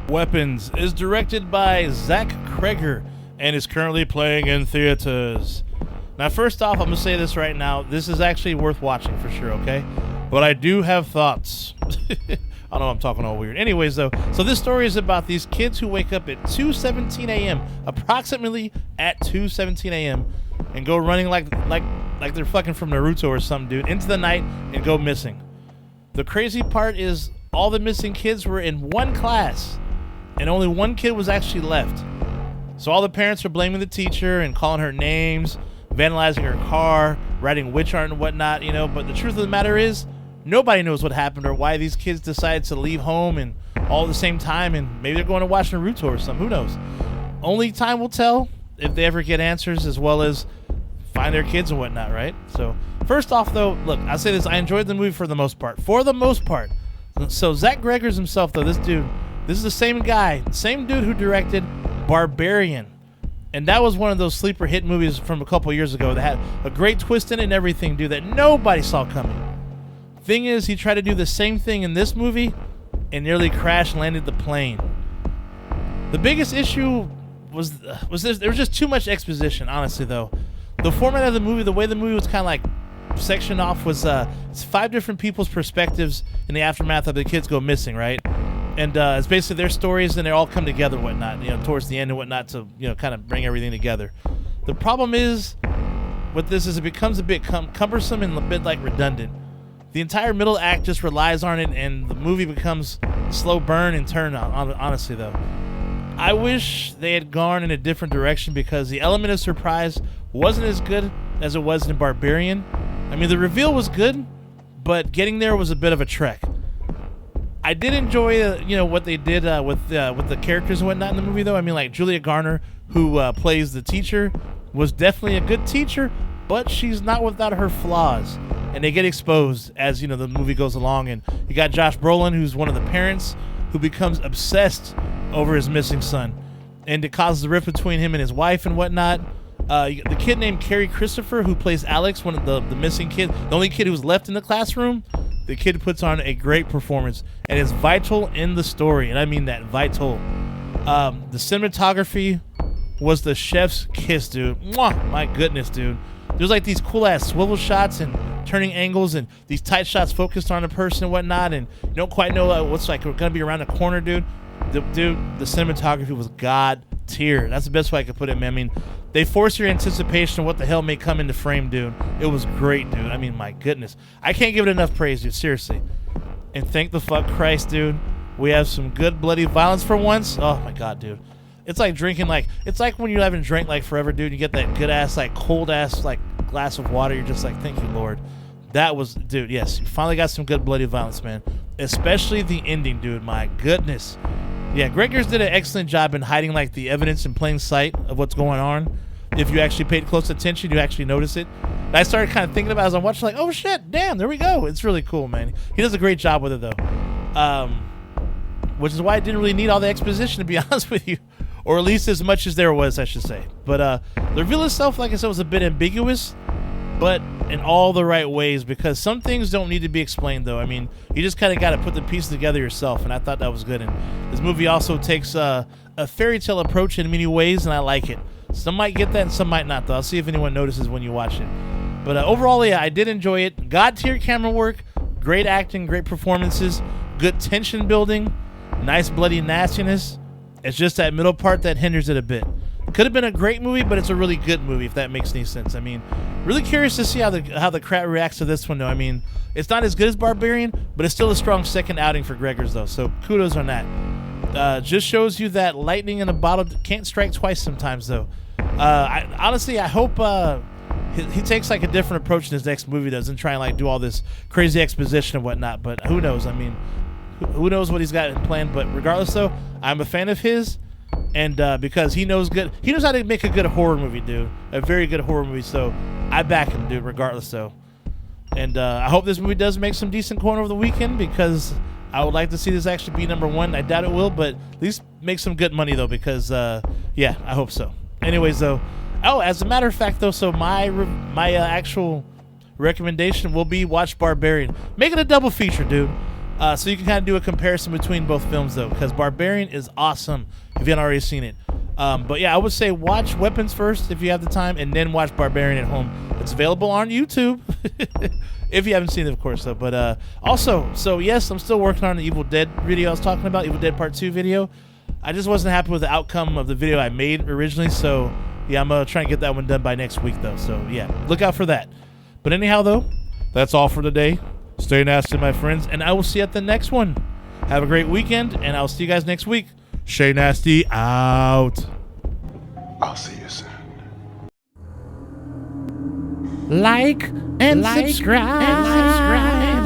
Weapons is directed by Zach Kreger and is currently playing in theaters. Now, first off, I'm going to say this right now. This is actually worth watching for sure, okay? But I do have thoughts. I don't know, I'm talking all weird. Anyways, though, so this story is about these kids who wake up at 2:17 a.m., approximately at 2:17 a.m., and go running like they're fucking from Naruto or something, dude, into the night and go missing. The crazy part is all the missing kids were in one class, and only one kid was actually left. So all the parents are blaming the teacher and calling her names, vandalizing her car, writing witch art and whatnot, you know, but the truth of the matter is, nobody knows what happened or why these kids decided to leave home and all at the same time, and maybe they're going to watch Naruto or something. Who knows? Only time will tell if they ever get answers, as well as find their kids and whatnot, right? So first off, though, look, I'll say this. I enjoyed the movie for the most part. So Zach Gregors himself, though, this is the same guy, same dude who directed Barbarian. And that was one of those sleeper hit movies from a couple years ago that had a great twist in it and everything, dude, that nobody saw coming. Thing is, he tried to do the same thing in this movie and nearly crash landed the plane. The biggest issue was there was just too much exposition, honestly, though. The format of the movie, the way the movie was kind of like sectioned off was it's 5 different people's perspectives in the aftermath of the kids go missing, right? And it's basically their stories, and they all come together and whatnot, you know, towards the end and whatnot to, you know, kind of bring everything together. The problem is with this is it becomes a bit cumbersome and a bit like redundant. The entire middle act just relies on it, and the movie becomes a slow burn and turn, honestly, though. I wish they had gone in a different direction because the element of surprise wasn't as good as it was in Barbarian. I mean, the reveal was good, but getting there was a bit of a trek. I did enjoy, what they did with the characters and whatnot in the movie, though. I mean, like Julia Garner, who plays the teacher, was definitely a good teacher, but she's not without her flaws, and they get exposed as the movie goes along. And you got Josh Brolin, who's one of the parents, who becomes obsessed over his missing son, and it causes a rift between him and his wife and whatnot. The kid named Carrie Christopher, who plays Alex, one of the missing kid, the only kid who's left in the classroom. The kid puts on a great performance and is vital in the story, and I mean that, vital. The cinematography was the chef's kiss, dude. Mwah! My goodness, dude. There's like these cool ass swivel shots and turning angles and these tight shots focused on a person and whatnot, and you don't quite know what's like gonna be around the corner, dude. The cinematography was god tier. That's the best way I could put it, man. I mean, they force your anticipation of what the hell may come into frame, dude. It was great, dude. I mean, my goodness. I can't give it enough praise, dude. Seriously. And thank the fuck Christ, dude. We have some good bloody violence for once. Oh, my God, dude. It's like drinking, it's like when you haven't drank, forever, dude. You get that good-ass, cold-ass, glass of water. You're just like, thank you, Lord. That was, dude, yes. You finally got some good bloody violence, man. Especially the ending, dude. My goodness. Yeah, Gregors did an excellent job in hiding the evidence in plain sight of what's going on. If you actually paid close attention, you actually notice it. And I started kind of thinking about it as I'm watching, oh shit, damn, there we go. It's really cool, man. He does a great job with it, though. Which is why I didn't really need all the exposition, to be honest with you. Or at least as much as there was, I should say. But the reveal itself, like I said, was a bit ambiguous, but in all the right ways, because some things don't need to be explained, though. I mean, you just kind of got to put the pieces together yourself, and I thought that was good. And this movie also takes a fairy tale approach in many ways, and I like it. Some might get that, and some might not, though. I'll see if anyone notices when you watch it. But overall, yeah, I did enjoy it. God-tier camera work, great acting, great performances, good tension building, nice bloody nastiness. It's just that middle part that hinders it a bit. Could have been a great movie, but it's a really good movie, if that makes any sense. I mean, really curious to see how the crowd reacts to this one, though. I mean, it's not as good as Barbarian, but it's still a strong second outing for Gregors, though. So kudos on that. Just shows you that lightning in a bottle can't strike twice sometimes, though. I hope he takes a different approach in his next movie, doesn't try and do all this crazy exposition and whatnot. But who knows? I mean, who knows what he's got in plan? But regardless, though, I'm a fan of his. And because he knows how to make a good horror movie, dude. A very good horror movie. So I back him, dude, regardless, though. And I hope this movie does make some decent coin over the weekend, because I would like to see this actually be number one. I doubt it will, but at least make some good money, though, because, yeah, I hope so. Anyways, though. Oh, as a matter of fact, though, so my actual recommendation will be watch Barbarian. Make it a double feature, dude. So you can kind of do a comparison between both films, though, because Barbarian is awesome if you haven't already seen it. But yeah, I would say watch Weapons first if you have the time, and then watch Barbarian at home. It's available on YouTube if you haven't seen it, of course. Though. But also, so yes, I'm still working on the Evil Dead video I was talking about, Evil Dead Part 2 video. I just wasn't happy with the outcome of the video I made originally, so yeah, I'm trying to get that one done by next week, though. So yeah, look out for that. But anyhow, though, that's all for today. Stay nasty, my friends, and I will see you at the next one. Have a great weekend, and I'll see you guys next week. Shay Nasty out. I'll see you soon. Like and subscribe.